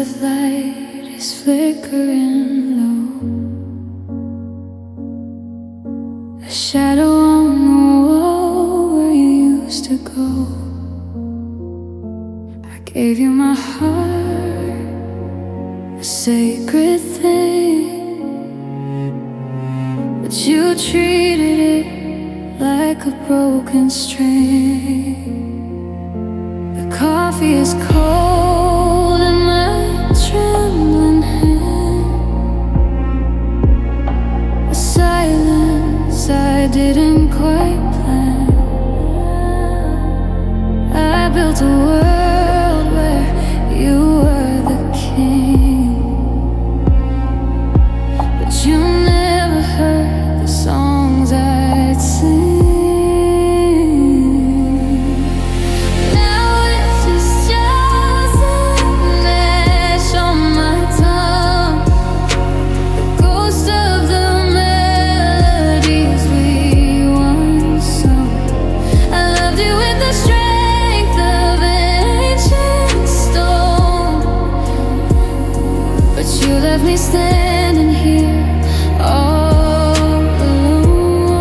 of light is flickering low. A shadow on the wall where you used to go. I gave you my heart, a sacred thing, but you treated it like a broken string. The coffee is cold in my trembling hand. A silence I didn't quite plan. I built a world where you were the king, but you never heard the songs I'd sing. Me standing here all alone.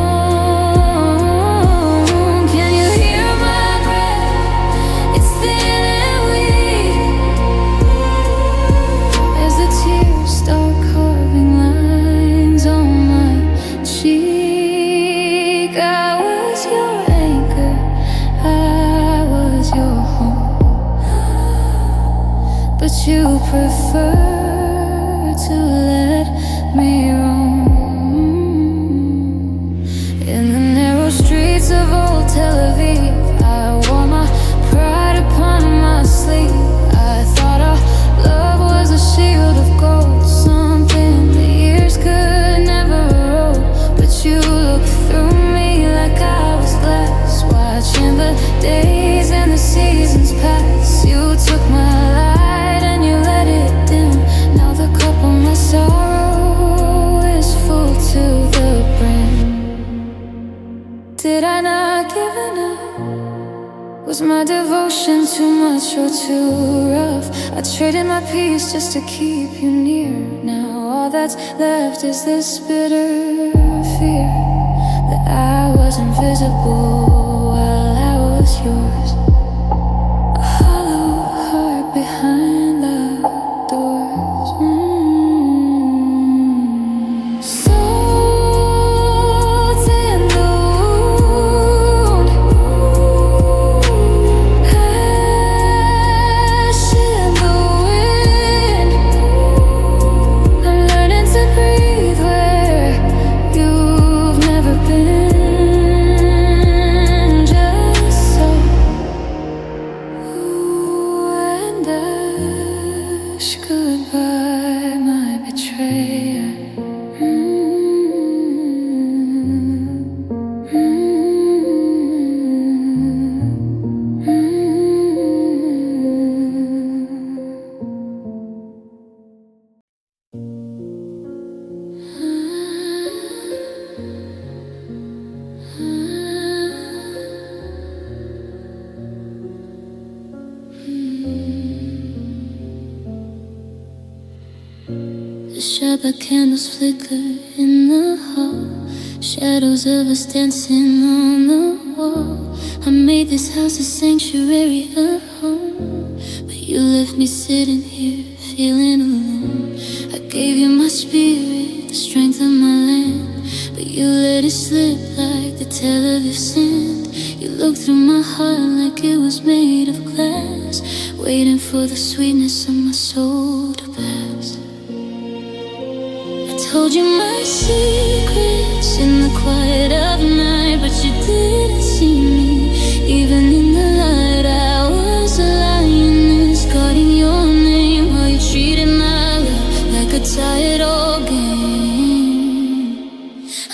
Can you hear my breath? It's thin and weak as the tears start carving lines on my cheek. I was your anchor, I was your home, but you prefer to let me roam. In the narrow streets of old Tel Aviv, I wore my pride upon my sleeve. I thought our love was a shield of gold, something the years could never erode. But you looked through me like I was glass, watching the days and the seasons pass. You took my light and you let it dim. Now the cup of my sorrow is full to the brim. Did I not give enough? Was my devotion too much or too rough? I traded my peace just to keep you near. Now all that's left is this bitter fear that I was invisible while I was yours. A hollow heart behind locked doors. Salt in the wound, ash in the wind. I'm learning to breathe where you've never been. Just so. And ash goodbye, my betrayer. The Shabbat candles flicker in the hall, shadows of us dancing on the wall. I made this house a sanctuary, a home, but you left me sitting here feeling alone. I gave you my spirit, the strength of my land, but you let it slip like the Tel Aviv sand. You looked through my heart like it was made of glass, waiting for the sweetness of my soul to pass. I told you my secrets in the quiet of night, but you didn't see me. Even in the light, I was a lioness guarding your name, while you treated my love like a tired old game.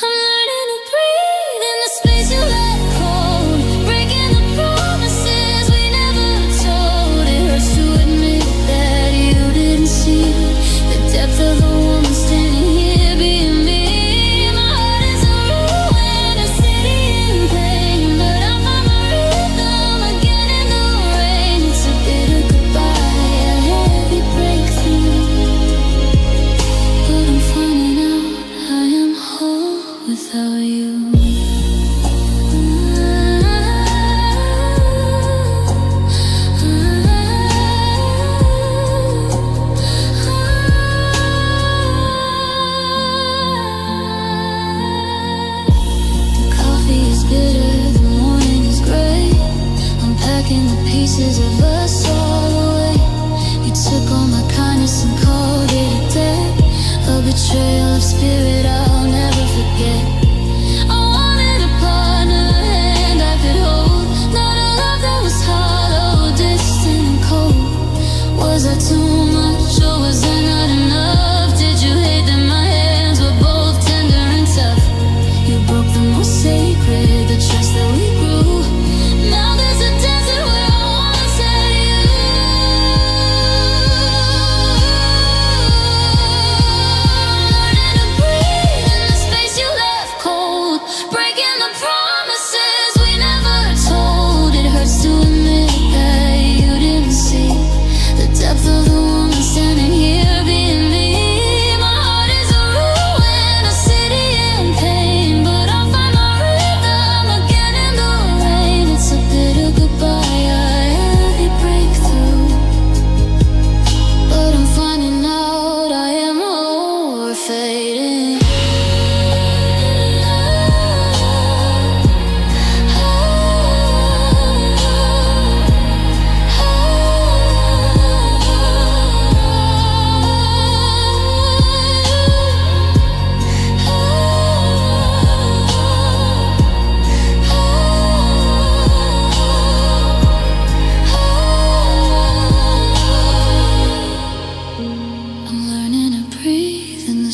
I'm learning to breathe in the space you let cold, breaking the promises we never told. It hurts to admit that you didn't see the depth of the woman standing here being me. My heart is a ruin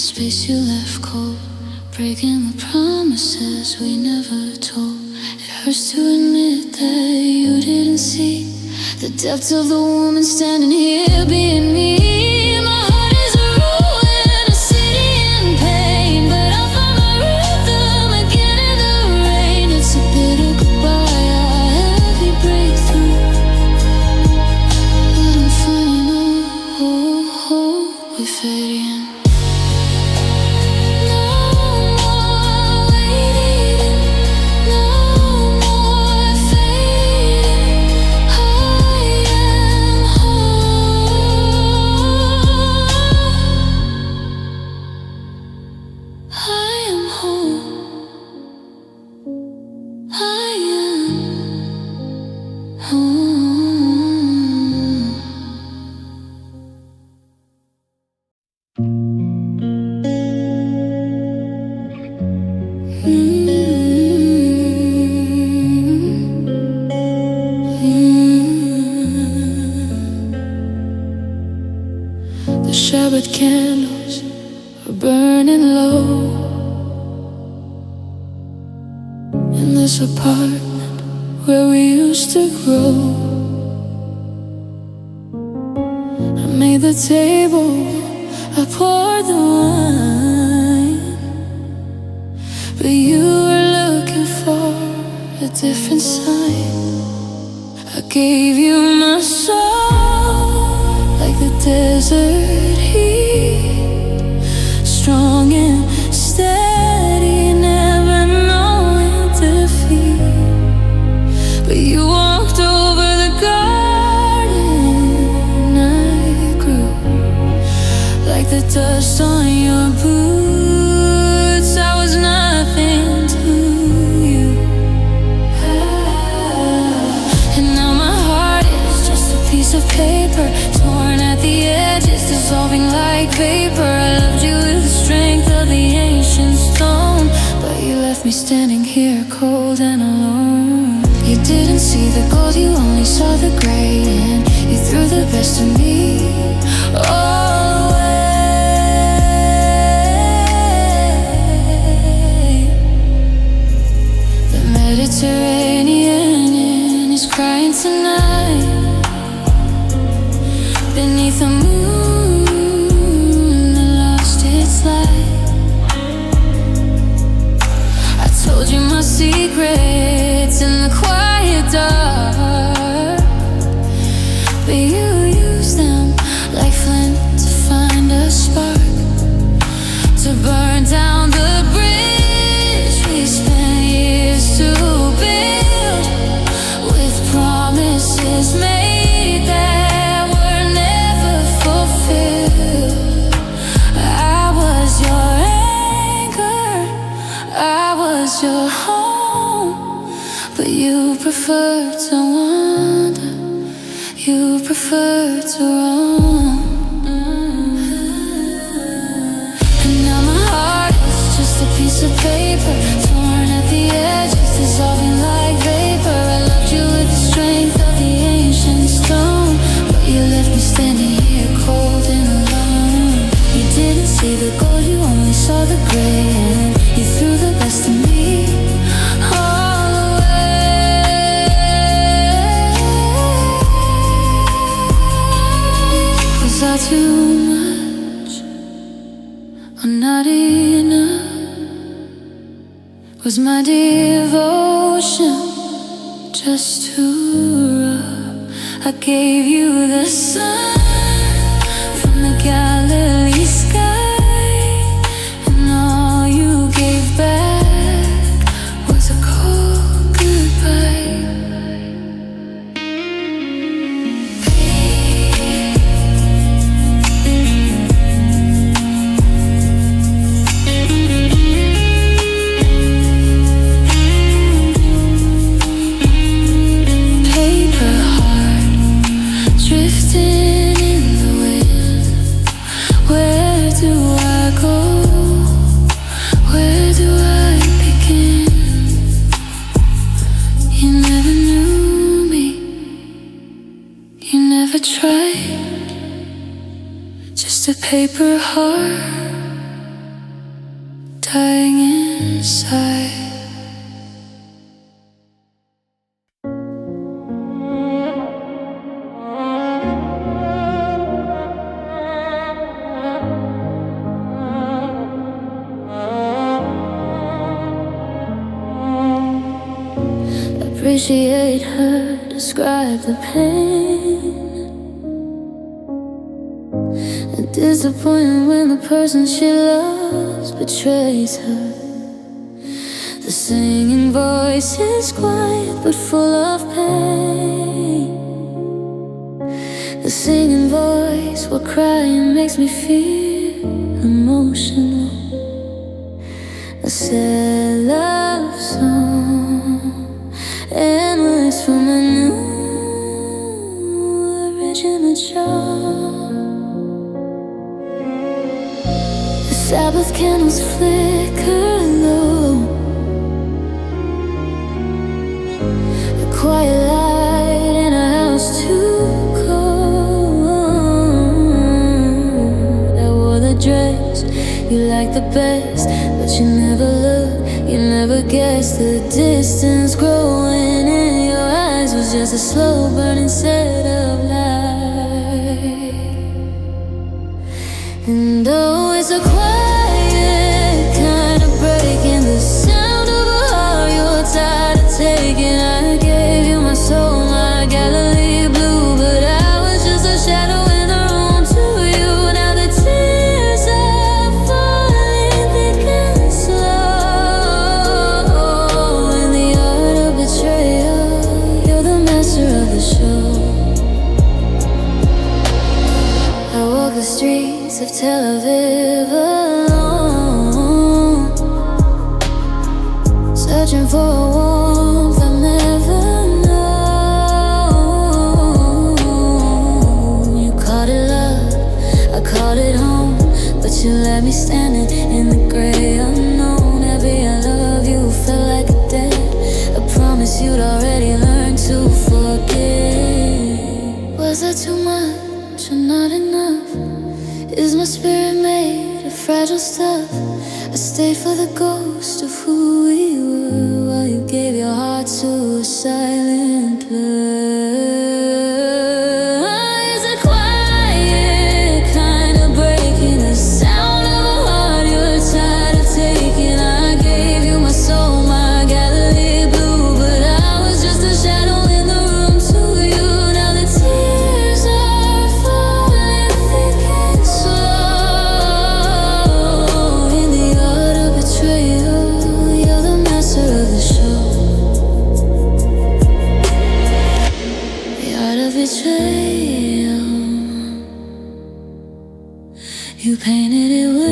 space you left cold, breaking the promises we never told. It hurts to admit that you didn't see the depth of the woman standing here being me. My heart is a ruin, a city in pain, but I'll find my rhythm again in the rain. It's a bitter goodbye, a heavy breakthrough, but I'm finding hope with fading. The Shabbat candles are burning low in this apartment where we used to grow. I made the table, I poured the wine, but you were looking for a different sign. I gave you my soul like the desert heat, strong and steady, never knowing defeat. But you walked over the garden I grew, like the dust on your boots. I was nothing to you, and now my heart is just a piece of paper, torn at the edges, dissolving like vapor. I loved you with the strength of the ancient stone, but you left me standing here cold and alone. You didn't see the gold, you only saw the gray, and you threw the best of me all away. The Mediterranean is crying tonight beneath the moon that lost its light. I told you my secrets in the quiet dark, but you used them like flint to find a spark, to burn down the bridge we spent years to build, with promises made that were never fulfilled. I was your anchor, I was your home, but you preferred to wander, you preferred to roam. And now my heart is just a piece of paper, torn at the edges, dissolving like vapor. I loved you with the strength of the ancient stone, but you left me standing here cold and alone. You didn't see the gold, you only saw the gray, and you threw the best of me all away. Was I too much or not enough? Was my devotion just too rough? I gave you the sun from the Galilee sky, and all you gave back was a cold goodbye. Paper heart drifting in the wind. Where do I go? Where do I begin? You never knew me, you never tried. Just a paper heart crying inside. Appreciate her, describe the pain. And disappointing when the person she loves betrays her. The singing voice is quiet but full of pain. The singing voice while crying makes me feel emotional. A sad love song, endless from a new original charm. The Sabbath candles flicker low. The quiet light in a house too cold. I wore the dress you like the best, but you never look, you never guess. The distance growing in your eyes was just a slow burning set of light. And though it's a quiet kind of breaking, the sound of a heart you're tired of taking. I gave you my soul, my Galilee blue, but I was just a shadow in the room to you. Now the tears are falling thick and slow. In the art of betrayal, you're the master of the show. I walk the streets of Tel Aviv alone, searching for a warmth I've never known. You called it love, I called it home, but you left me standing in the gray unknown. Every I love you felt like a debt, a promise you'd already learned to forget. Was that too much or not enough? Is my spirit made of fragile stuff? I stayed for the ghost of who we were, while you gave your heart to a silent love. It's a quiet kind of breaking, the sound of a heart you're tired of taking. I gave you my soul, my Galilee blue, but I was just a shadow in the room to you. Now the tears are falling thick and slow. In the art of betrayal, you're the master of the show. The art of betrayal, you painted it well.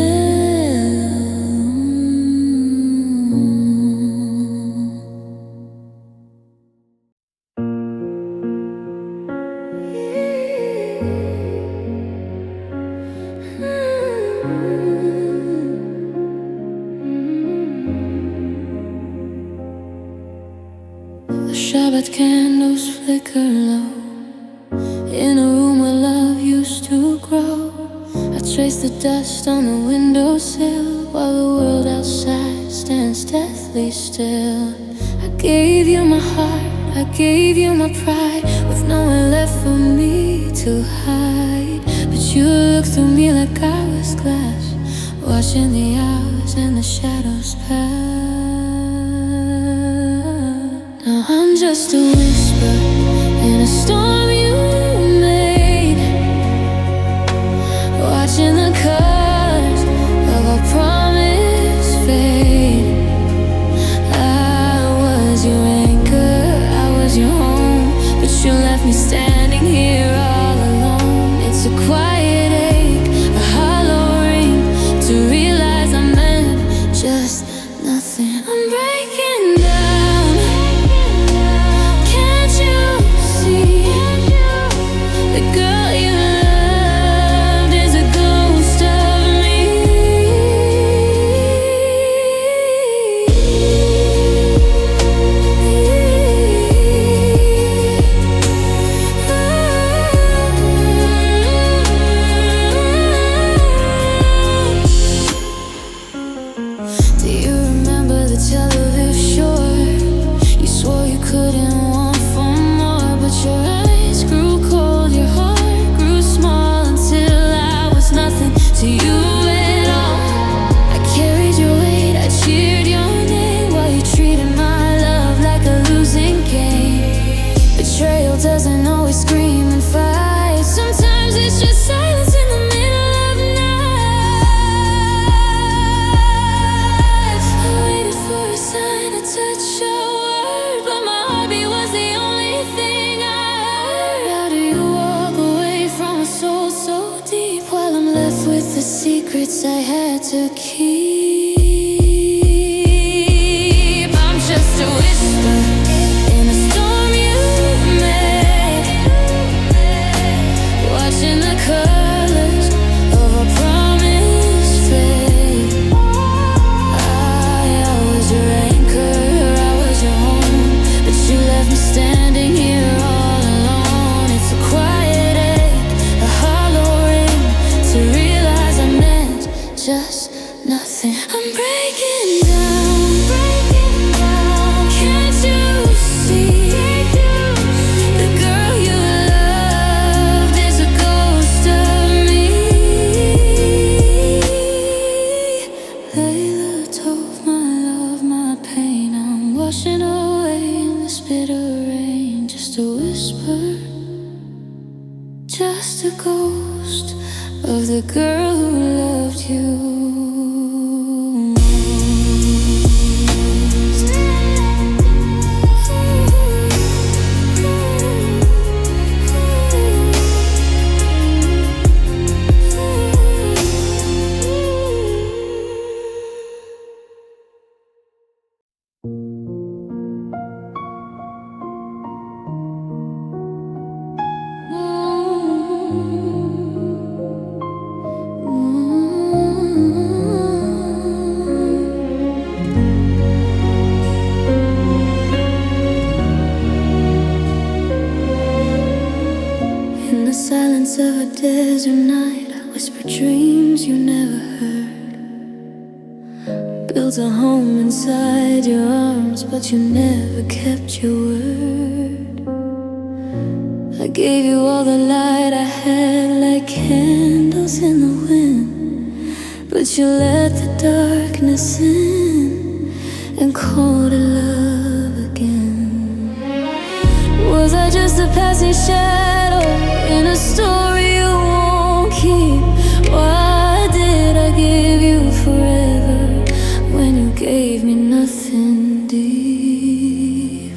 The Shabbat candles flicker low in a room where love used to grow. I trace the dust on the windowsill while the world outside stands deathly still. I gave you my heart, I gave you my pride, with nowhere left for me to hide. But you looked through me like I was glass, watching the hours and the shadows pass. Now I'm just a whisper in a storm you made, watching the colors of our promise fade. I was your anchor, I was your home, but you left me standing here all alone. It's a quiet ache, a hollow ring, to realize I meant just nothing. I'm breaking down, can't you see? with the secrets I had to keep. I'm just a whisper in a storm you made, watching the colors of our promise fade. I was your anchor, I was your home, but you left me standing here all alone. It's a quiet ache, a hollow ring, to realize I meant just nothing. I'm breaking down, can't you see? The girl you loved is a ghost of me. Layla told my love, my pain, I'm washing away in this bitter rain. Just a whisper, just a ghost of the girl who loved you. In the silence of a desert night, I whisper dreams you never heard. Built a home inside your arms, but you never kept your word. I gave you all the light I had, like candles in the wind, but you let the darkness in and called it love again. Was I just a passing shadow in a story you won't keep? Why did I give you forever when you gave me nothing deep?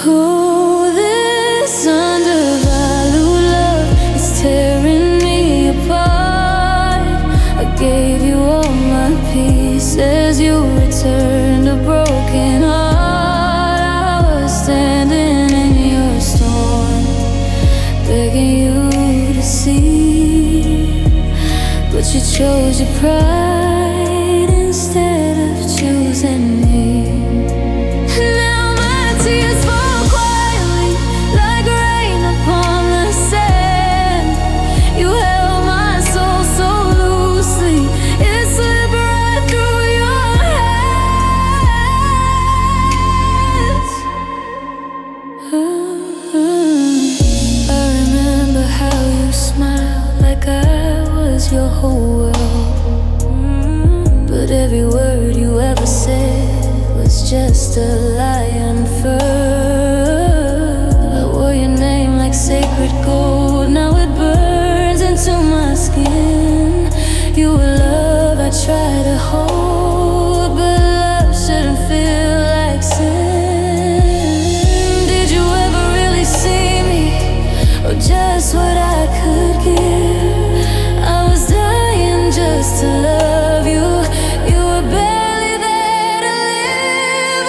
Oh, this undervalued love is tearing me apart. I gave you all my pieces, you returned a broken heart. I was standing in your storm, begging you to see, but you chose your pride instead of choosing me. Now my tears fall quietly like rain upon the sand. You held my soul so loosely, it slipped right through your hands. I remember how you smiled like I was your whole world, but every word you ever said was just a lie unfurled. I wore your name like sacred gold, now it burns into my skin. You were love I tried to hold, but love shouldn't feel like sin. Did you ever really see me, or just what I could give? I was dying just to love you. You were barely there to live.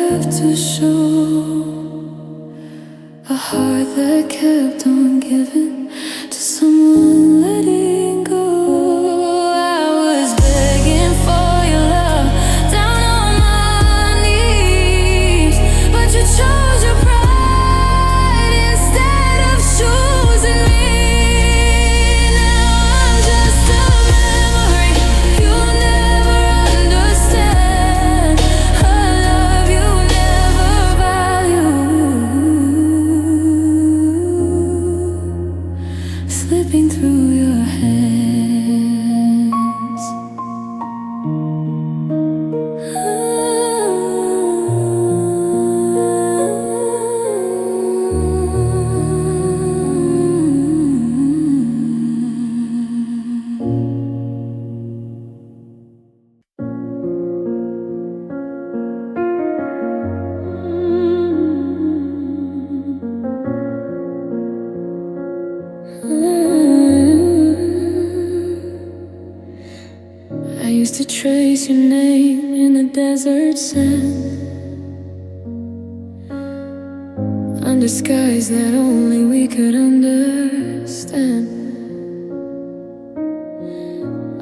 have to show a heart that kept on giving to someone letting go. I was begging for your love down on my knees, but you chose your pride instead of choosing me. Now I'm just a memory you'll never understand, a love you never value, slipping through your hands. I used to trace your name in the desert sand, under skies that only we could understand.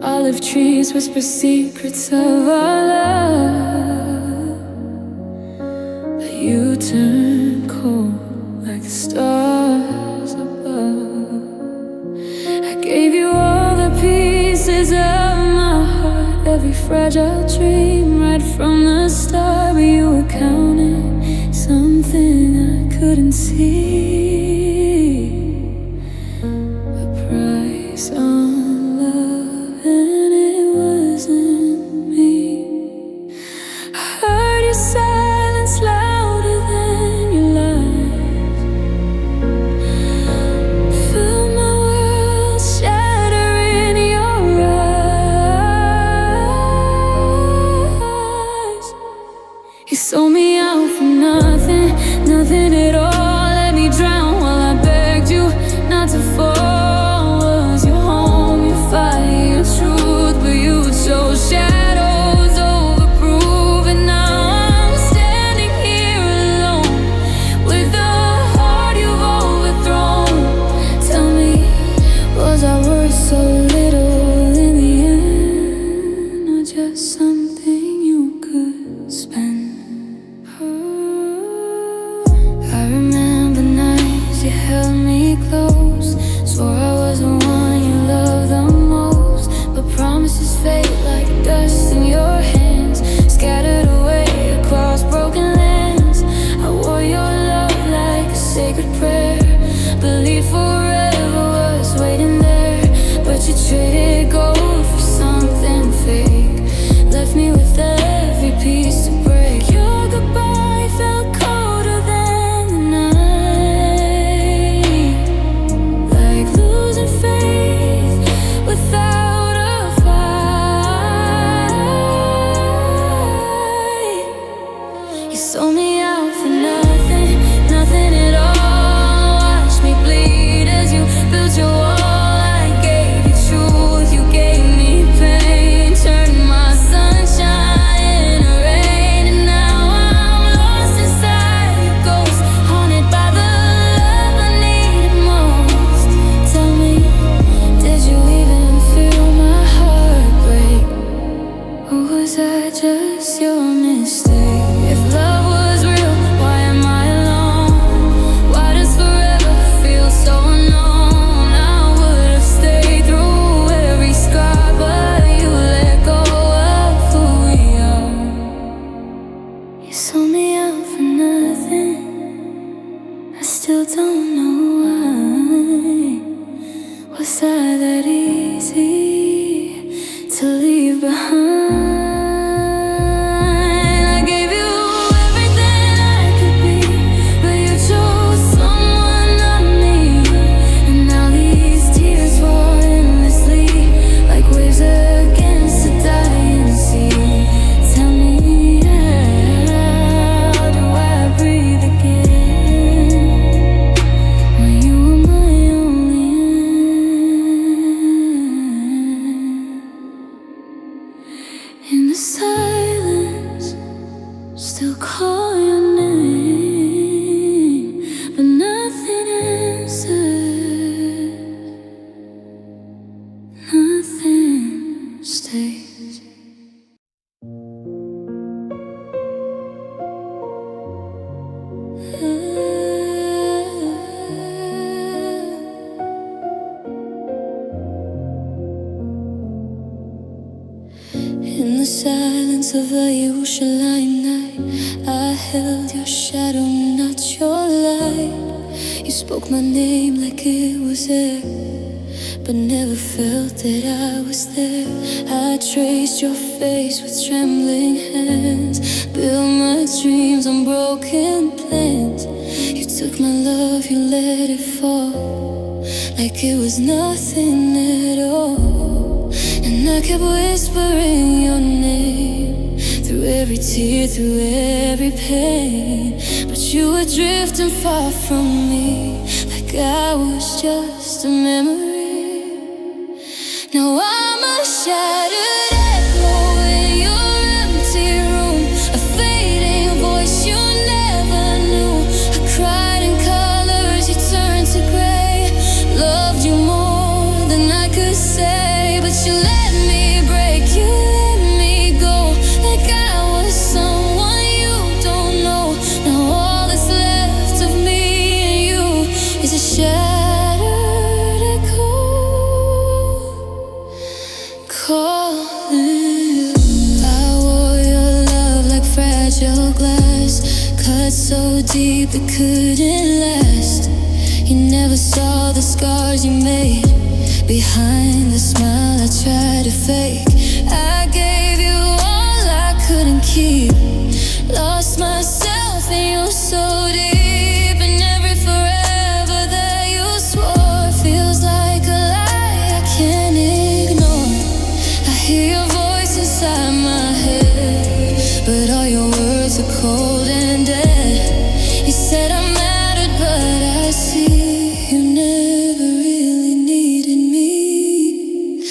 Olive trees whisper secrets of our love, but you turn cold like the stars above. I gave you all the pieces of my heart, every fragile dream right from the start, but you were counting something I couldn't see. A price on love, and it wasn't me. I heard your silence louder than your lies, felt my world shatter in your eyes. You sold me out for nothing, nothing at all. Let me drown while I begged you not to fall. Was your home, your fire, your truth, but you chose shadows over proof. And now I'm standing here alone with the heart you've overthrown. Tell me, was I worth so little in the end, or just something you could spend? I remember nights you held me close, swore I was the one you loved the most, but promises fade like dust in your hands, scattered away across broken lands. I wore your love like a sacred prayer, believed forever was waiting there, but you traded gold for something fake, left me with every piece to break. Your goodbye felt colder than the night, like losing faith without a fight. You sold me out for nothing, nothing at all. Watch me bleed as you built your wall. I gave you truth, you gave me pain, turned my sunshine into rain. And now I'm lost inside your ghost, haunted by the love I needed most. Tell me, did you even feel my heart break, or was I just your mistake? If love was real, why am I alone? Why does forever feel so unknown? I would have stayed through every scar, but you let go of who we are. You sold me out for nothing, I still don't know why. Was I that easy to leave behind? I gave you everything I could be, but you chose someone not me. And now these tears fall endlessly, like waves against a dying sea. Tell me, how do I breathe again when you were my only end? of a Yerushalayim night. I held your shadow, not your light. You spoke my name like it was air, but never felt that I was there. I traced your face with trembling hands, built my dreams on broken plans. You took my love, you let it fall like it was nothing at all. And I kept whispering your name through every tear, through every pain. But you were drifting far from me, like I was just a memory. Now I'm a shattered echo in your empty room, a fading voice you never knew. I cried in colors, you turned to gray. Loved you more than I could say, but you let me break, you let me go, like I was someone you don't know. Now all that's left of me and you is a shattered echo, calling. I wore your love like fragile glass, cut so deep it couldn't last. You never saw the scars you made behind the smile I tried to fake. I gave you all I couldn't keep, lost myself in you so deep. And every forever that you swore feels like a lie I can't ignore. I hear your voice inside my head, but all your words are cold and dead. You said I mattered, but I see you never really needed me.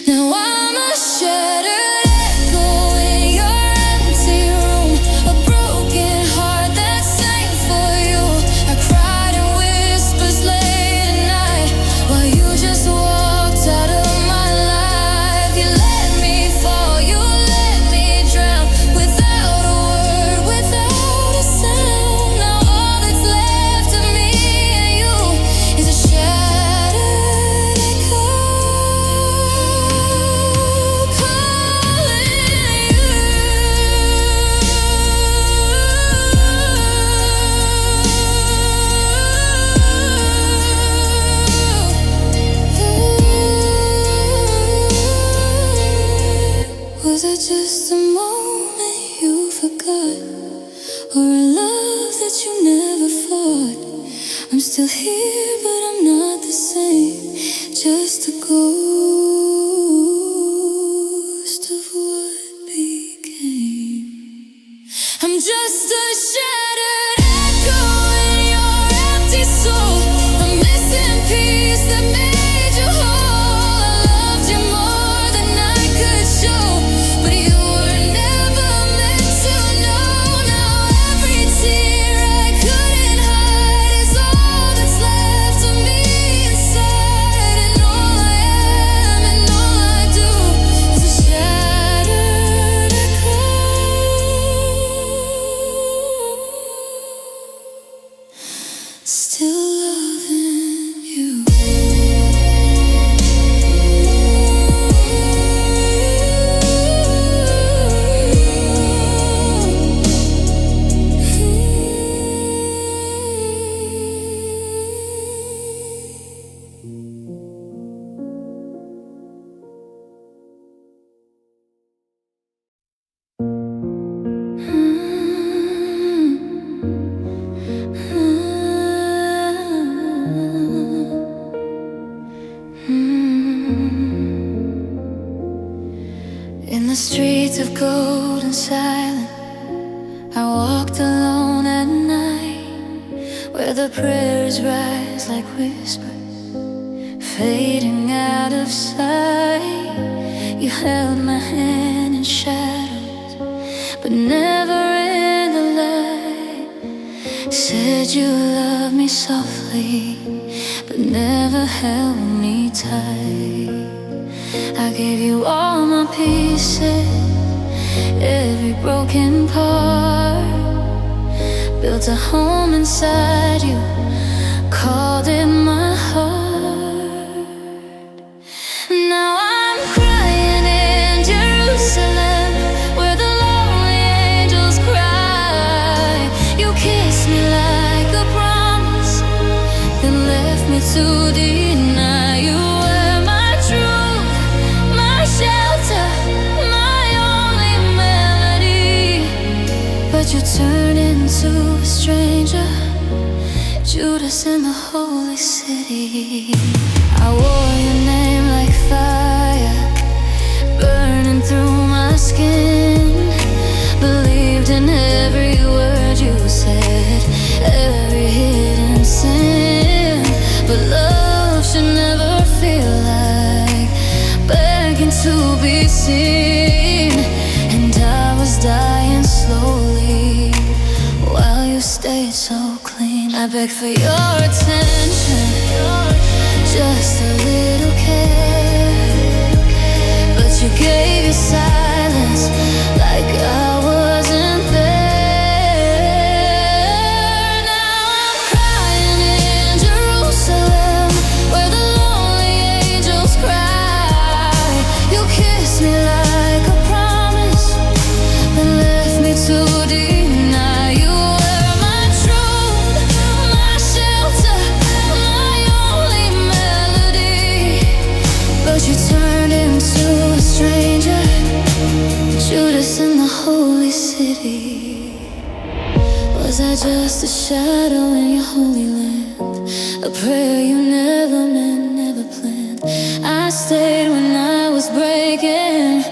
Now I'm a shattered echo in your empty room, a broken heart that sang for you. I cried in whispers late at night while you just walked out of my life. You let me fall, you let me drown, without a word, without a sound. Now all that's left of me and you is a shattered echo, calling you. Was it just a moment you forgot, or a love that you never fought? I'm still here, but I'm not the same, just a ghost of what became. I'm just a shattered echo in your empty soul, a missing piece that made you whole. I loved you more than I could show, but you were never meant to know. Now every tear I couldn't hide is all that's left of me inside. And all I am and all I do is a shattered echo, still loving you. In the streets of gold and silent, I walked alone at night, where the prayers rise like whispers, fading out of sight. You held my hand in shadows, but never in the light. Said you loved me softly, but never held me tight. I gave you all my pieces, every broken part, built a home inside you, called it my heart. Now I'm crying in Jerusalem, where the Lord to deny you were my truth, my shelter, my only melody. But you turned into a stranger, Judas in the holy city. I wore your name like fire, burning through my skin. Believed in every word you said, every hidden sin. But love should never feel like begging to be seen. And I was dying slowly while you stayed so clean. I begged for your attention, just a little care, but you gave your silence like I wasn't there. Now I'm crying in Jerusalem, where the lonely angels cry. You kissed me like a promise, then left me to deny you were my truth, my shelter, my only melody. But you turned into a stranger, Judas in the holy city. Was I just a shadow in your holy land, a prayer you never meant, never planned? I stayed when I was breaking,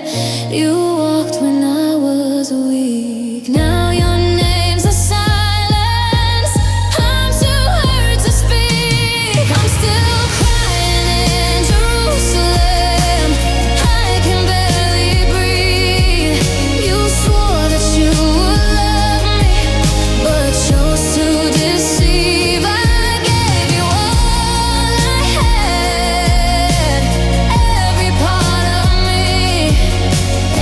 you walked when I was weak. Now your name's a silence, I'm too hurt to speak. I'm still crying in Jerusalem, I can barely breathe. You swore that you would love me, but chose to deceive. I gave you all I had, every part of me,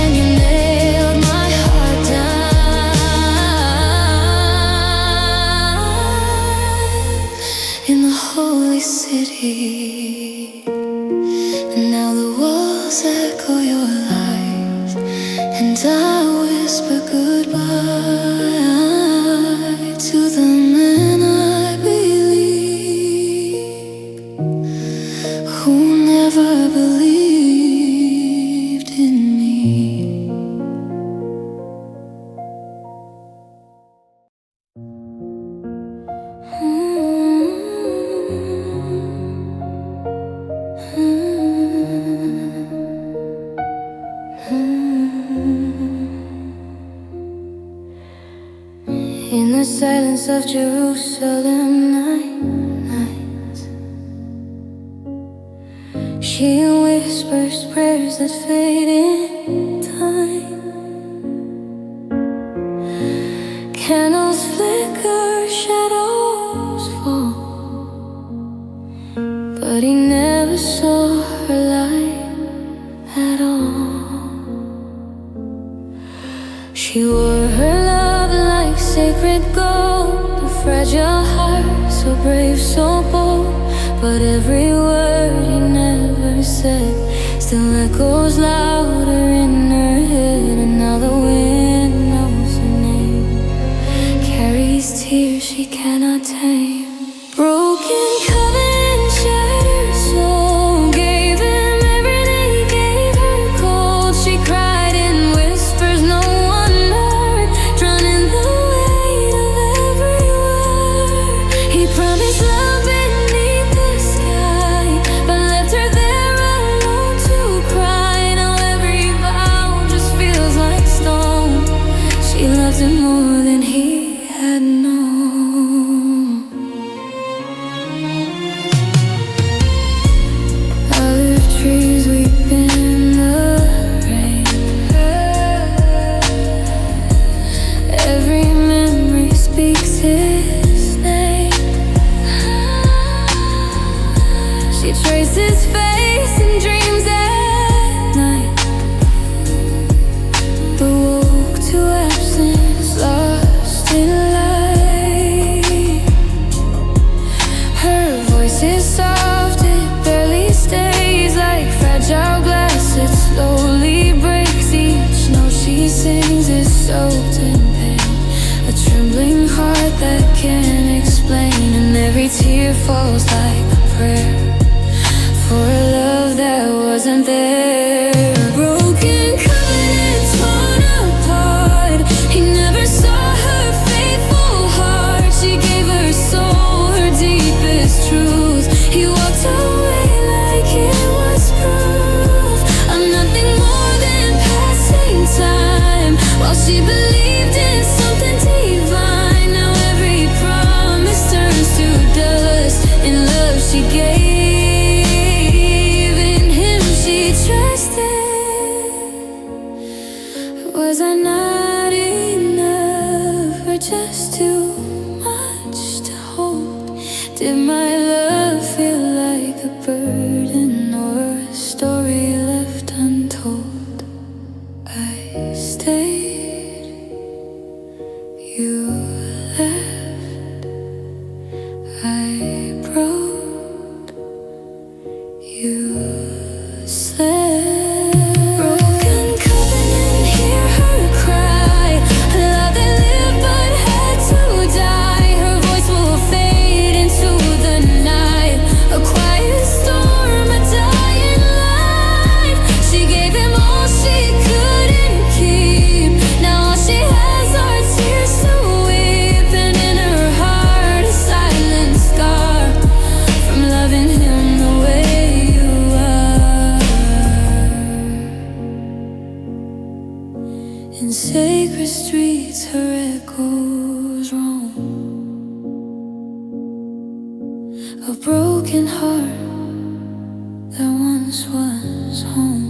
and you nailed my heart down in the holy city. And now the walls echo your lies, and I whisper goodbye to the man I believe, who never believed in me. In the silence of Jerusalem night, she whispers prayers that fade in time. Candles flicker, shadows fall, but he never saw her light at all. She wore her love like sacred gold, a fragile heart, so brave, so bold. But every word he never said still echoes louder in her head. And now the wind knows her name, carries tears she cannot tame. Broken covenant, shattered soul, gave him everything, gave her cold. She cried in whispers no one heard, drowning the weight of every word. He promised love beneath the sky, but left her there alone to cry. Now every vow just feels like stone. She loved him more than he had known. Olive trees weep in the rain, every memory speaks his name. She traced his face in dreams at night, but woke to absence, lost in light. that can't explain, and every tear falls like a prayer for a love that wasn't there. Broken covenant, torn apart. He never saw her faithful heart. She gave her soul, her deepest truth. He walked away like it was proof of nothing more than passing time, while she believed in something divine. Now every promise turns to dust. In love she gave, in him she trusted. Was I not enough, or just too much to hold? Did my love feel like a burden, or a story left untold? I stayed, you left. I broke, you slept. Broken covenant, hear her cry. A love that lived but had to die. Her voice will fade into the night, a quiet storm, a dying light. She gave him all she couldn't keep. Now all she has are tears to weep, and in her heart a silent scar from loving him the way you are. In sacred streets her echoes roam, a broken heart that once was home.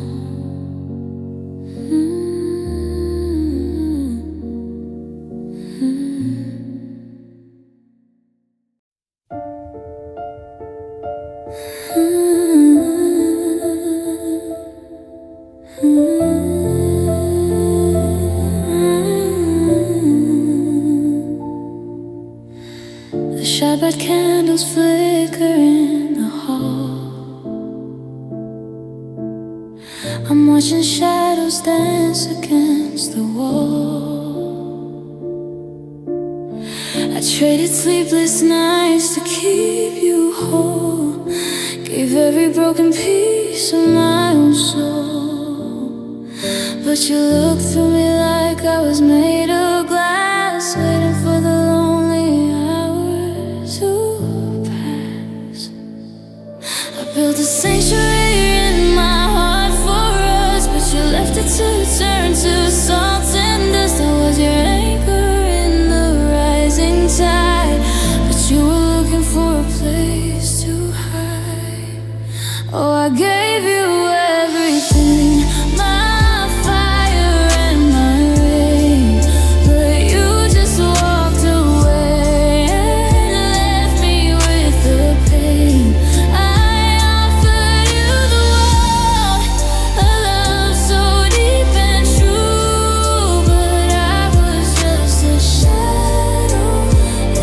The Shabbat candles flicker in the hall. I'm watching shadows dance against the wall. I traded sleepless nights to keep you whole. Gave every broken piece of my own soul. But you looked through me like I was made of glass, waiting for the lonely hours to pass. I built a sanctuary in my heart for us, but you left it to turn to salt and dust. I was your anchor in the rising tide, but you were looking for a place to hide. Oh, I gave you everything, my fire and my rain, but you just walked away and left me with the pain. I offered you the world, a love so deep and true, but I was just a shadow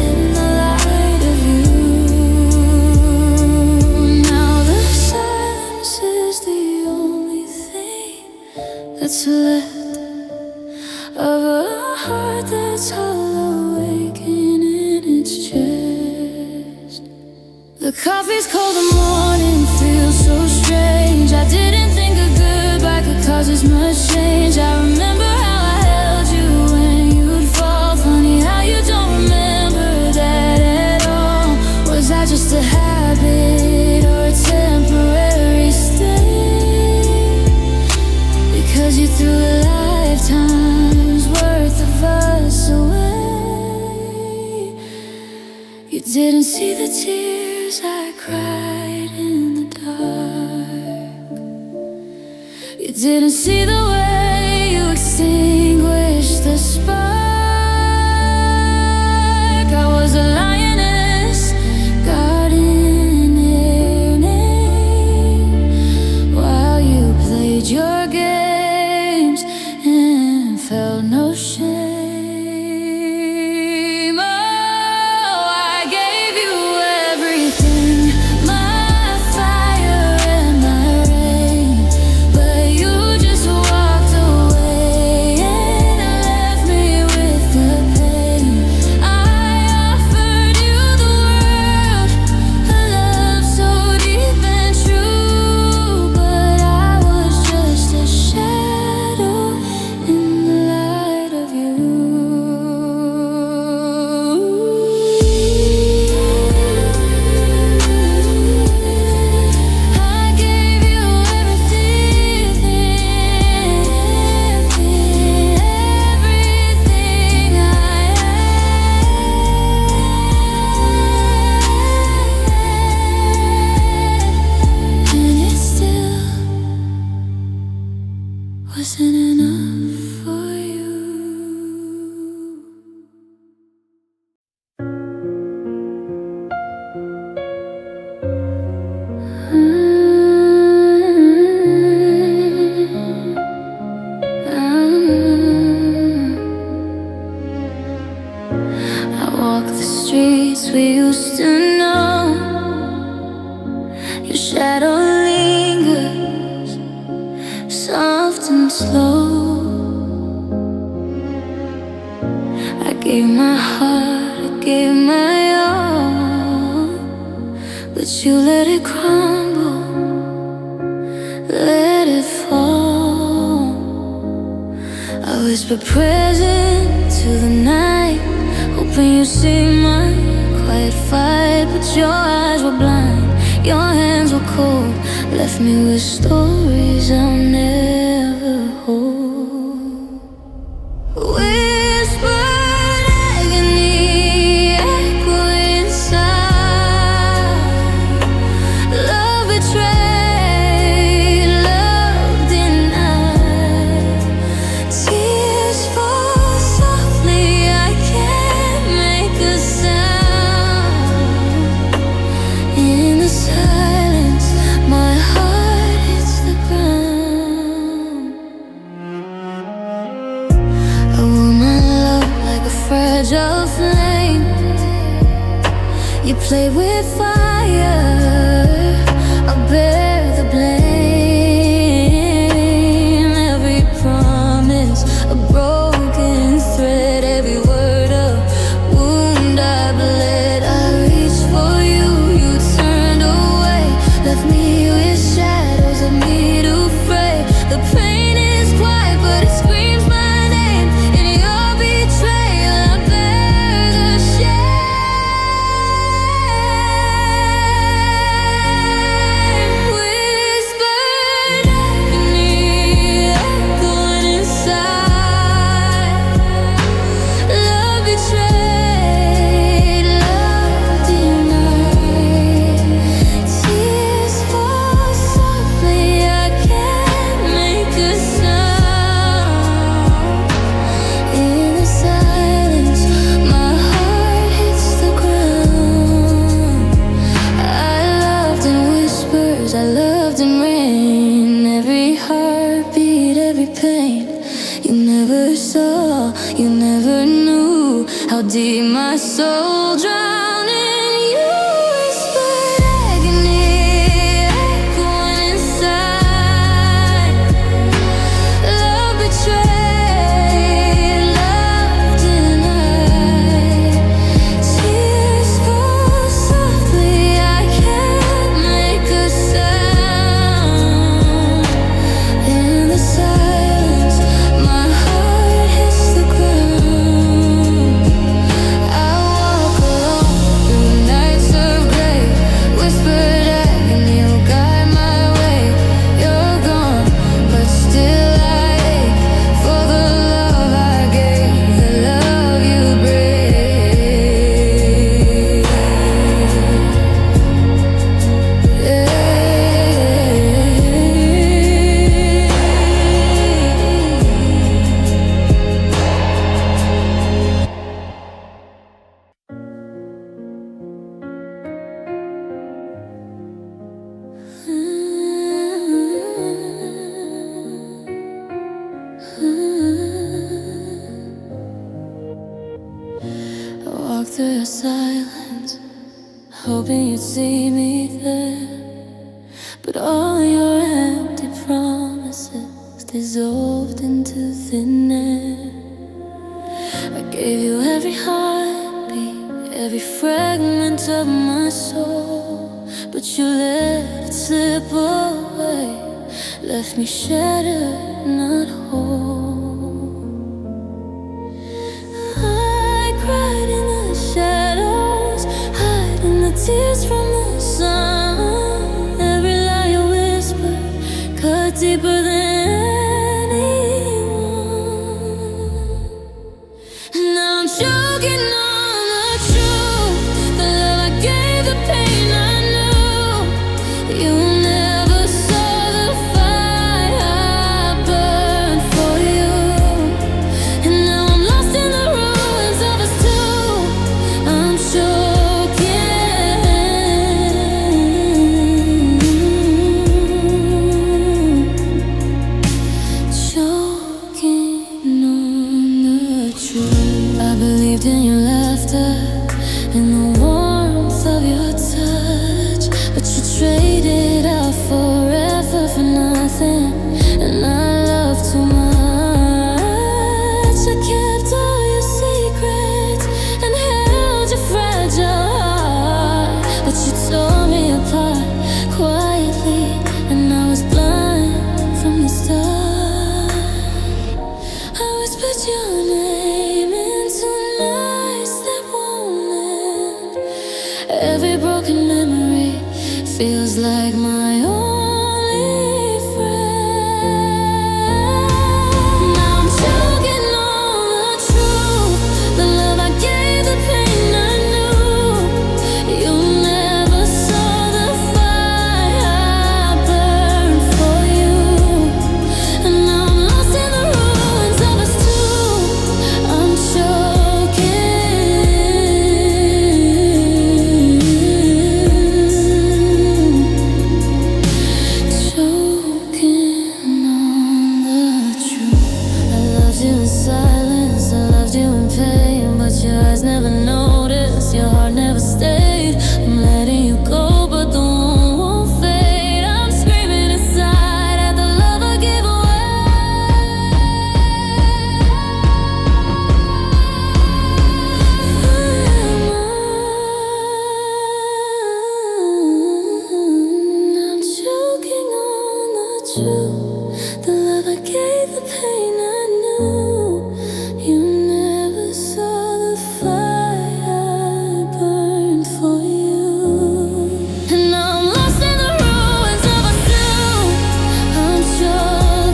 in the light of you. Now the silence is the only thing that's left of a heart that's hollow, aching in its chest. The coffee's cold, the morning feels so strange. I didn't think a goodbye could cause as much change. I remember how I held you when you'd fall. Funny how you don't remember that at all. Was I just a habit or a temporary state? Because you threw a lifetime's worth of us away. You didn't see the tears I cried in the dark. You didn't see the way you extinguished the spark. I was a lioness, guarding your name, while you played your games and felt no shame. Oh, I gave you everything, my fire and my rain, but you just walked walk the streets we used to know. Your shadow lingers, soft and slow. I gave my heart, I gave my all, but you let it crumble, let it fall. I whisper present to the night, hoping you see my quiet fight. But your eyes were blind, your hands were cold, left me with stories I'll never hold. Whispered agony echoing inside. Love betrayed, love denied. Tears fall softly, I can't make a sound. In the silence, my heart hits the ground. I wore my love like a fragile flame. You play with fire, I bear the blame. Every promise, a broken thread, every word a wound I bled. I reached for you, you turned away, left me with shadows of me to fray. The pain is quiet, but it screams my name. In your betrayal, I bear the shame. Whispered agony echoing inside. Love betrayed, love denied. Tears fall softly, I can't make a sound. In the silence, my heart hits the ground. I loved in whispers, I loved in rain. Every heartbeat, every pain. You never saw, you never knew how deep my soul drowned in you. Whispered agony echoing inside. Love betrayed, love denied. Tears fall softly, I can't make a sound. In the silence, my heart hits the ground. I walk alone through nights of gray. Whispered agony will guide my way. You're gone, but still I ache for the love I gave, the love you break. I walk through your silence, hoping you'd see me there. But all your empty promises dissolved into thin air. I gave you every heartbeat, every fragment of my soul, but you let it slip away, left me shattered, not whole. I cried in the shadows, hiding the tears from the sun. Every lie you whispered cut deeper than anyone. Now I'm choking on the truth, the love I gave, the pain I knew. You never saw the fire I burned for you. And now I'm lost in the ruins of us two. I'm choking. in the warmth of your touch. But you traded out forever for nothing, and I love too much. I kept all your secrets and held your fragile heart, but you tore me apart quietly, and I was blind from the start. I whispered your name into nights that won't end. Every broken memory feels like my only friend. Now I'm choking on the truth, the love I gave, the pain I knew. You never saw the fire I burned for you, and now I'm lost in the ruins of us two. I'm choking on the truth. I loved you in silence, I loved you in pain, but your eyes never noticed, your heart never stayed. I'm letting you go, but the wound won't fade. I'm screaming inside at the love I gave away. I'm choking on the truth, the love I gave, the pain I knew. You never saw the fire I burned for you, and now I'm lost in the ruins of us two. I'm choking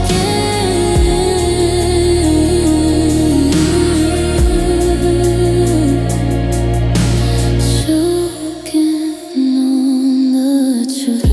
on the truth.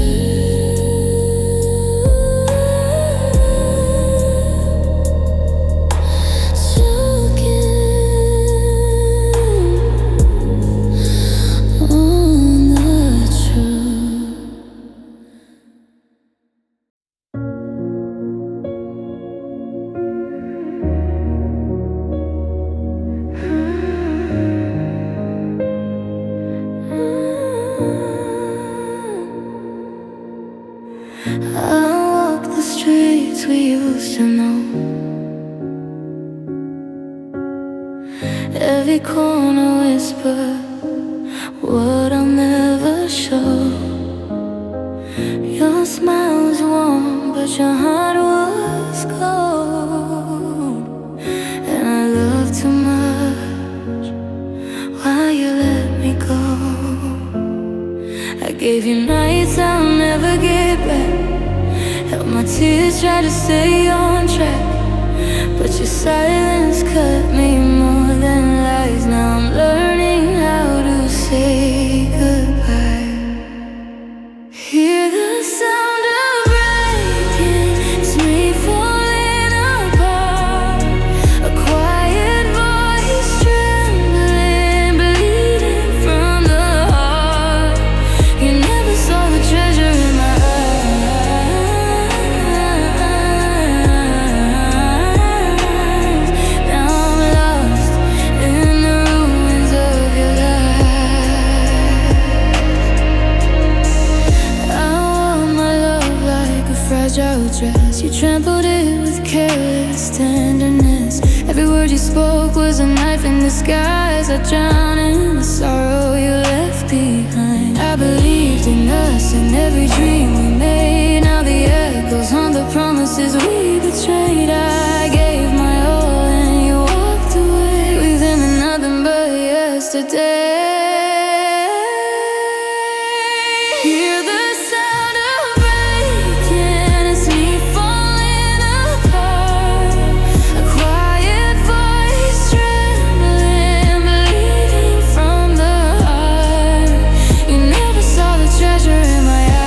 I walk the streets we used to know, every corner whisper what I'll never show. Your smile was warm, but your heart was cold, and I love too much why you let me go. I gave you nights I'll never get back, held my tears, tried to stay on track, but your silence cut me more than lies. Now I'm learning how to say goodbye. Hear the sound of breaking, it's me falling apart. A quiet voice trembling, bleeding from the heart. You never saw the treasure in my eyes. Now I'm lost in the ruins of your life. I wore my love like a fragile dress. You trampled it with careless tenderness. Every word you spoke was a knife in disguise. I drowned in the sorrow you left behind. I believed in us and every dream we made. Now the echoes haunt the promises we betrayed. I gave my all and you walked away, leaving me nothing but yesterday. Hear the sound of breaking, it's me falling apart. A quiet voice trembling, bleeding from the heart. You never saw the treasure in my eyes.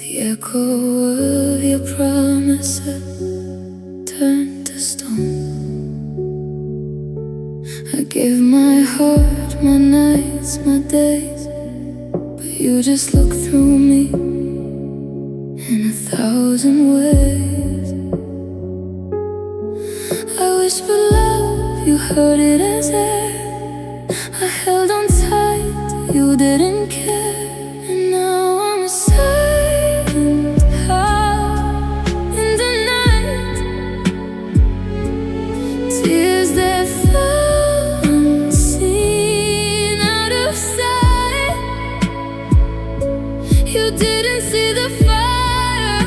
The echo of your promises turned to stone. I gave my heart, my nights, my days, but you just looked through me in 1,000 ways. I whispered love, you heard it as air. I held on tight, you didn't care. And now I'm a silent heart in the night. Tears that fell unseen, out of sight. You didn't see the fire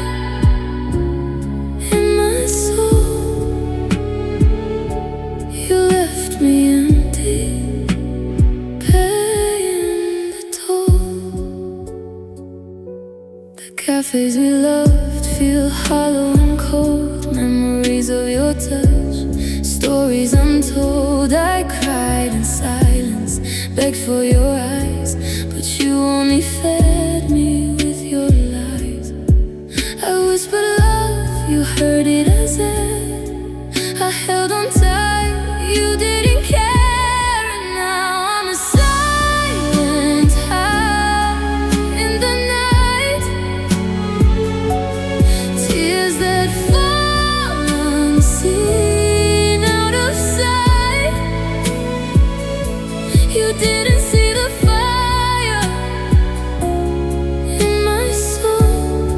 in my soul. You left me empty, paying the toll. The cafes we loved feel hollow and cold. Memories of your touch, stories untold. I cried in silence, begged for your eyes, but you only fed me with your lies. I whispered love, you heard it as air. I held on tight, you didn't care. And now I'm a silent heart in the night. Tears that fall unseen, out of sight. You didn't see the fire in my soul.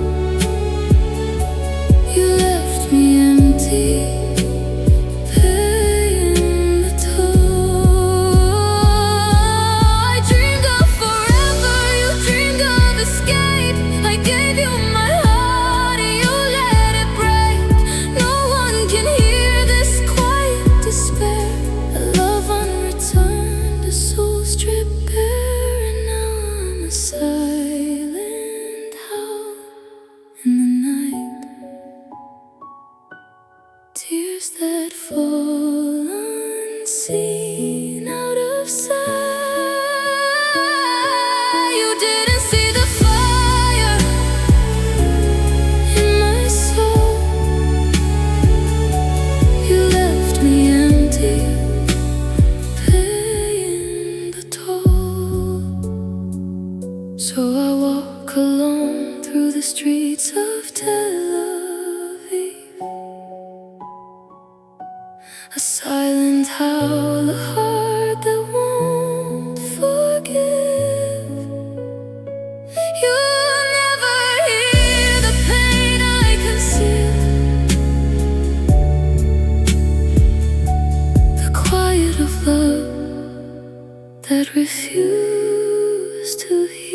You left me empty, paying the toll. I dreamed of forever, you dreamed of escape. I gave you my heart and you let it break. No one can hear this quiet despair. A love unreturned, a soul stripped bare. And now I'm a silent howl in the night. Tears that fall unseen, out of sight. You didn't see the fire in my soul. You left me empty, paying the toll. So I walk alone through the streets of Tel Aviv, a silent howl, a heart that won't forgive. You'll never hear the pain I conceal, the quiet of love that refused to heal.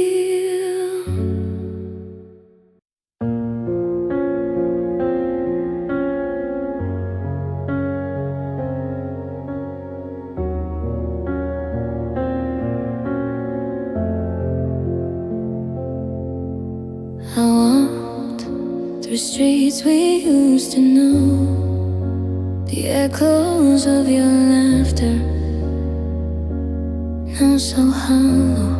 I walked through streets we used to know, the echoes of your laughter, now so hollow.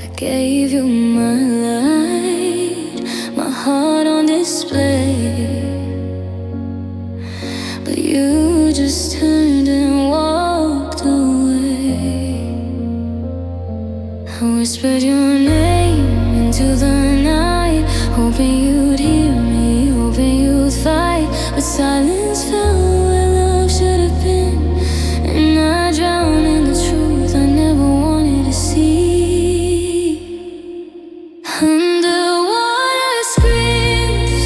I gave you my light, my heart on display, but you just turned and walked away. I whispered your name into the night, hoping you'd hear me, hoping you'd fight. But silence fell where love should have been, and I drowned in the truth I never wanted to see. Underwater screams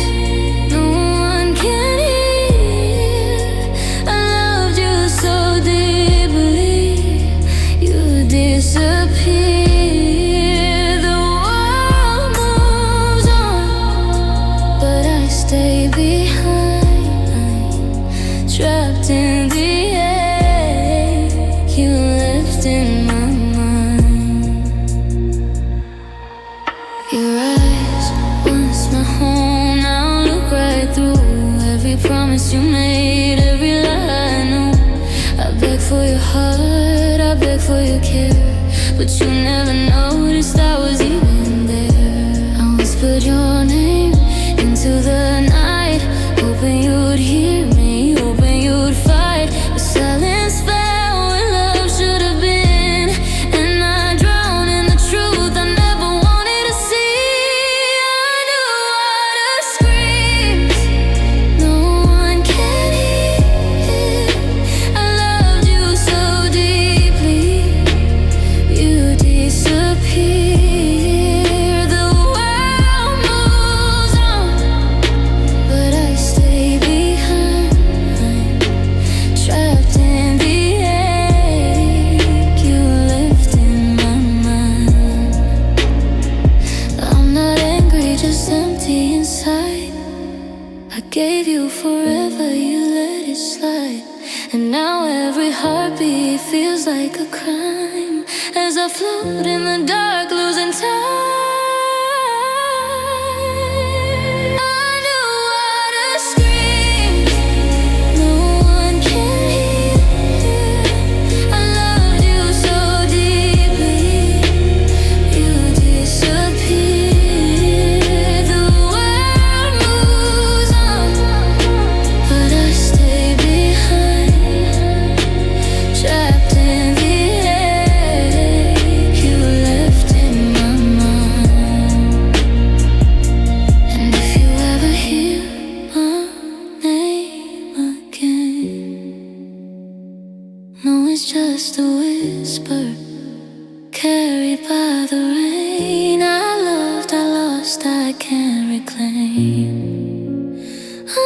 no one can hear. I loved you so deeply, you disappeared. Stay behind, trapped in the ache you left in my mind. Your eyes, once my home, now look right through every promise you made, every lie I know. I beg for your heart, I beg for your care, but you never noticed I was even there. gave you forever, you let it slide. And now every heartbeat feels like a crime, as I float in the dark, losing time. It's just a whisper, carried by the rain. I loved, I lost, I can't reclaim.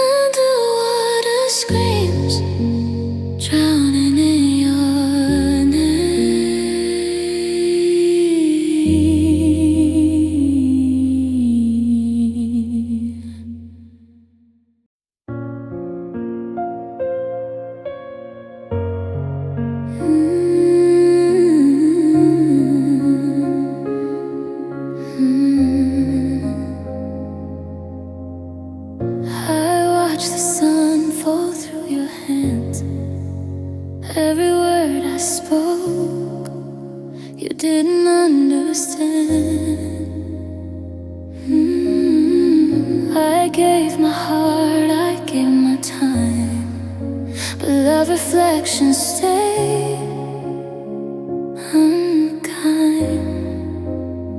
Underwater screams, drowning in your name. Every word I spoke, you didn't understand. I gave my heart, I gave my time, but love reflections stay unkind.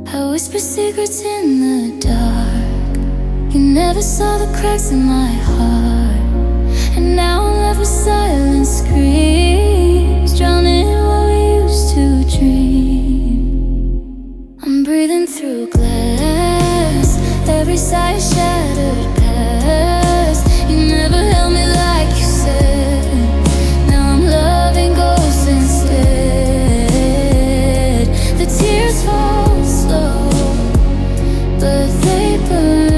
I whisper secrets in the dark, you never saw the cracks in my heart. And now I'm left with silent screams, drowning in what we used to dream. I'm breathing through glass, every sigh shattered past. You never held me like you said, now I'm loving ghosts instead. The tears fall slow, but they burn.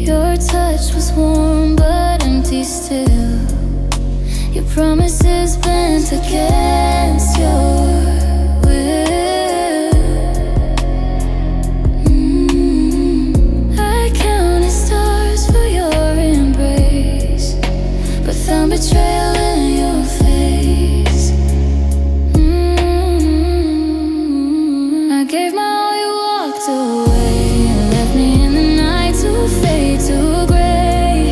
Your touch was warm but empty still. Your promises bent against your will. I counted stars for your embrace, but found betrayal in your face. I gave my all, you walked away, and left me in the night to fade to gray.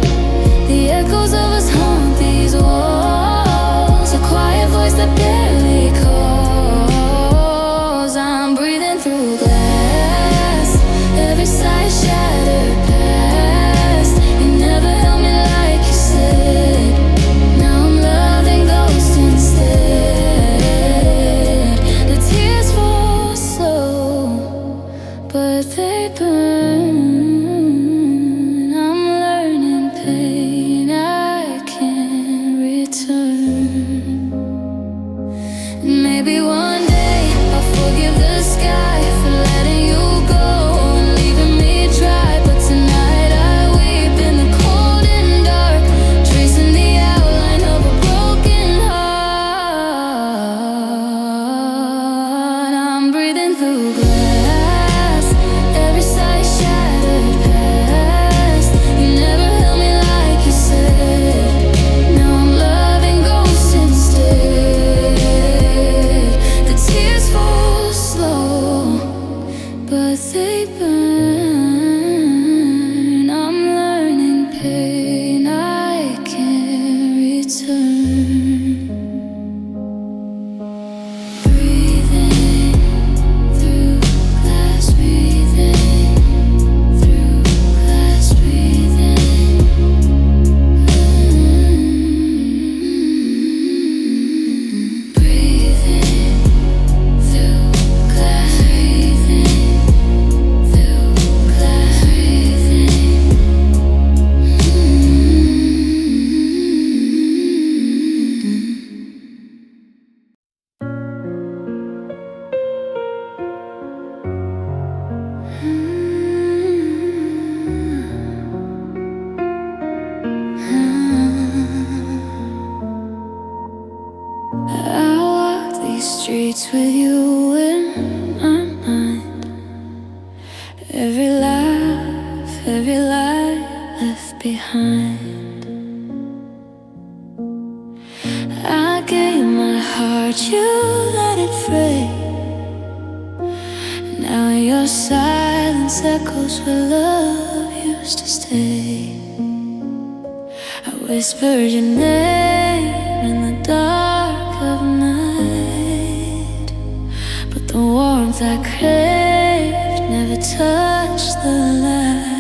The echoes of us haunt these walls, a quiet voice that streets with you in my mind. Every life left behind. I gave my heart, you let it break. Now your silence echoes where love used to stay. I whispered your name in the dark of night, but the warmth I craved never touched the light.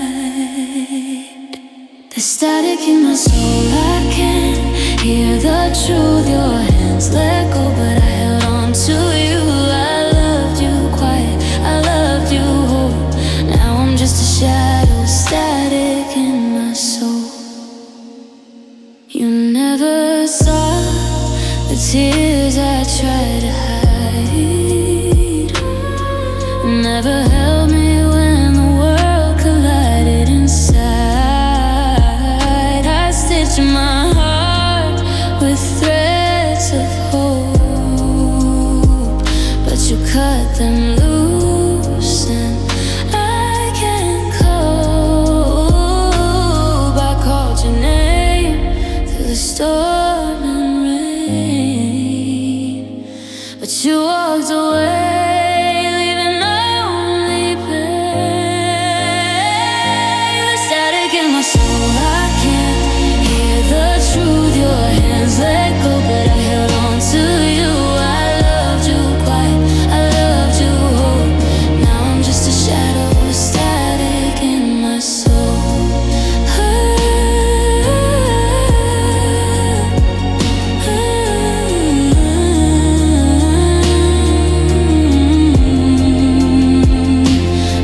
The static in my soul, I can't hear the truth. Your hands let go, but I held on to you. I loved you quiet, I loved you whole. Now I'm just a shadow, static in my soul. You never saw the tears I tried to hide. Never held me when the world collided inside. I stitched my heart with threads of hope, but you cut them loose and I can't cope. I called your name through the storm and rain, but you walked away, leaving only pain. The static in my soul, I can't hear the truth. Your hands let go, but I held on to you. I loved you quiet, I loved you whole. Now I'm just a shadow, static in my soul.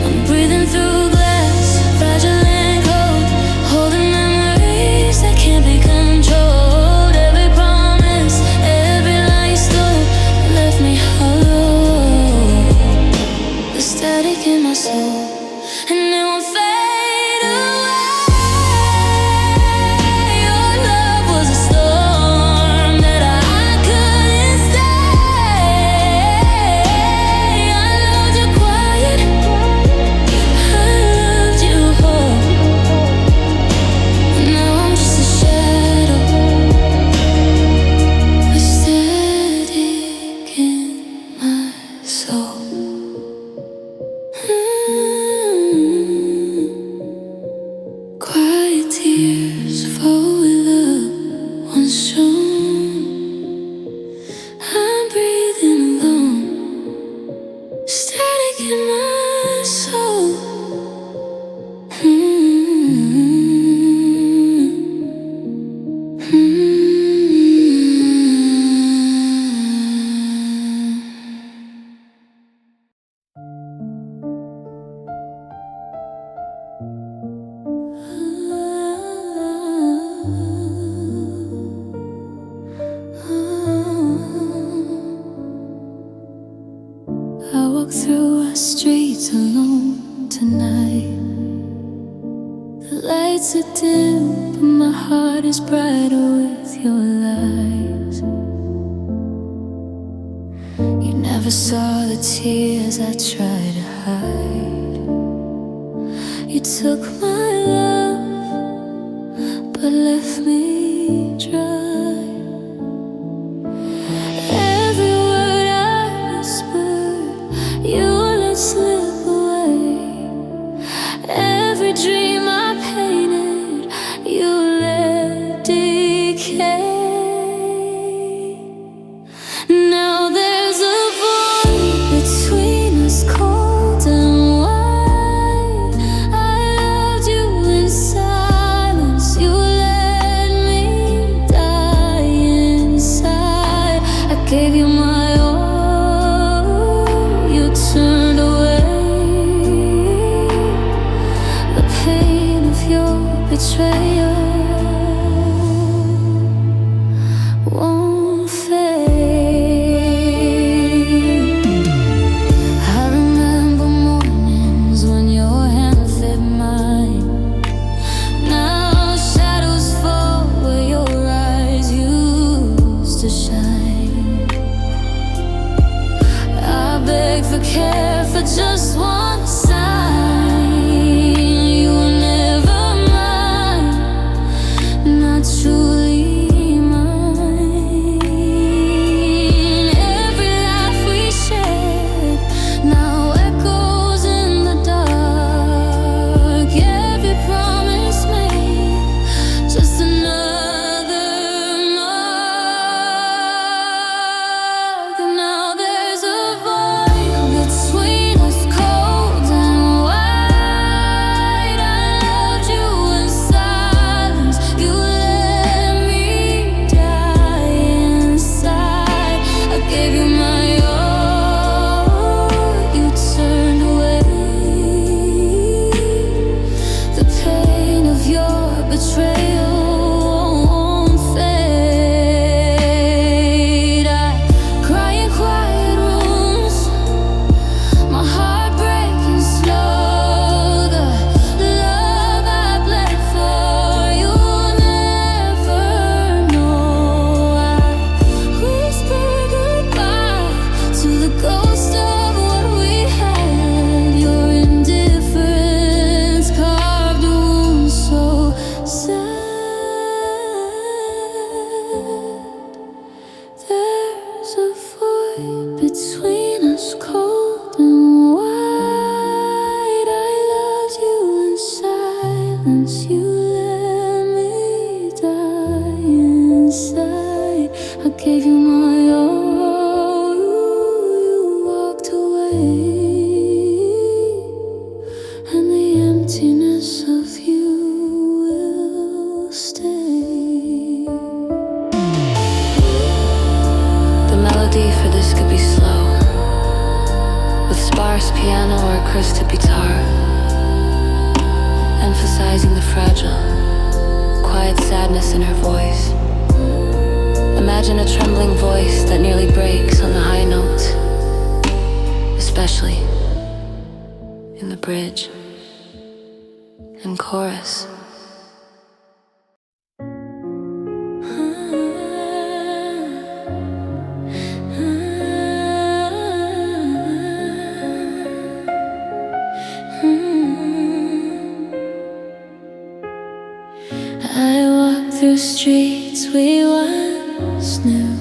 I'm breathing through glass, fragile and cold, holding memories that can't be controlled. Every promise, every lie you stole left me hollow. The static in my soul, and it won't fade away. Your love was a storm that I couldn't stay. I loved you quiet, I loved you whole. Now I'm just a shadow, a static in my soul. Quiet tears fall with love once shown. I'm breathing alone, static in my soul. I walk through our streets alone tonight. The lights are dim, but my heart is brighter with your light. You never saw the tears I tried to hide. You took my love, but left me dry. Every word I whispered, you let slip away. Every dream I painted, you let decay. Now there's a void between us, cold and wide. I loved you in silence, you let me die inside. I gave you my all, you turned away. The pain of your betrayal. inside. I gave you my all, you walked away, and the emptiness of you will stay. The melody for this could be slow, with sparse piano or acoustic guitar, emphasizing the fragile, quiet sadness in her voice. Imagine a trembling voice that nearly breaks on the high note, especially in the bridge and chorus. I walk through streets we once knew.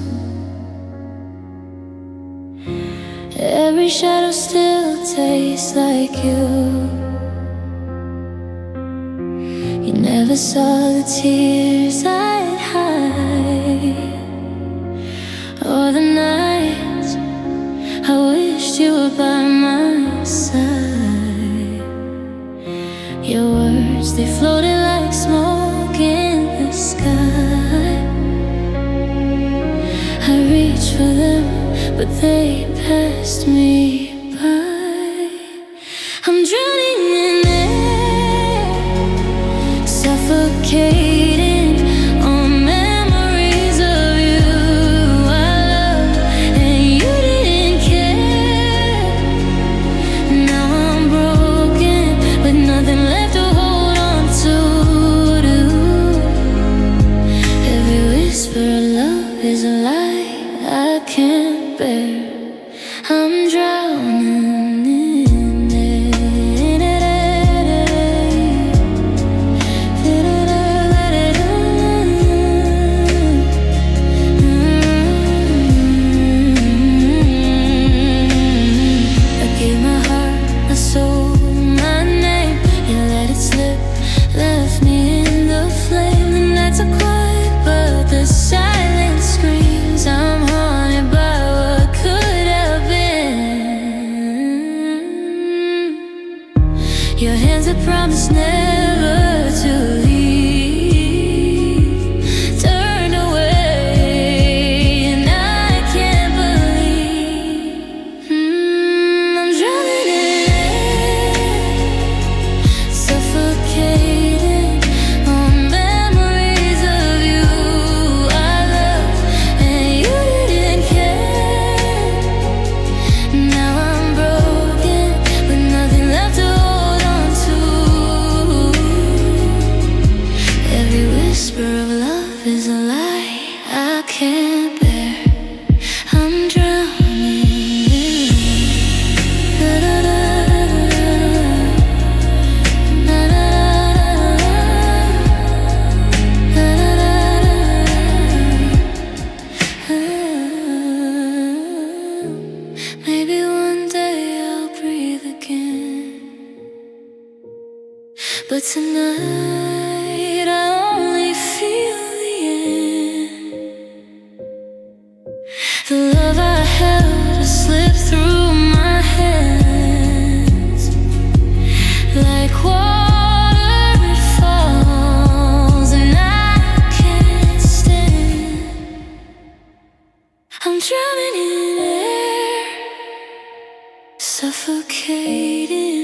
Every shadow still tastes like you. You never saw the tears I'd hide, or the nights I wished you were by my side. Your words, they floated like smoke in the sky. I reached for them, but they passed me by. I'm drowning in air, suffocating on memories of you I loved, and you didn't care. Now I'm broken, with nothing left to hold on to. Every whisper of love is a lie I can't bear. I'm drowning in it. I gave my heart, my soul, my name. You let it slip, left me in the flame. The nights are quiet, but the silence screams. I'm haunted by what could have been. Your hands that promised never to leave turned away, and I can't believe I'm drowning in air, suffocating on memories of you I loved, and you didn't care. Now I'm broken, with nothing left to hold on to. Every whisper of love is a lie I can't bear. I'm drowning in maybe one day I'll breathe again, but tonight I only feel the end. The love I held has slipped through my hands. Like water it falls, and I can't stand. I'm drowning in air, suffocating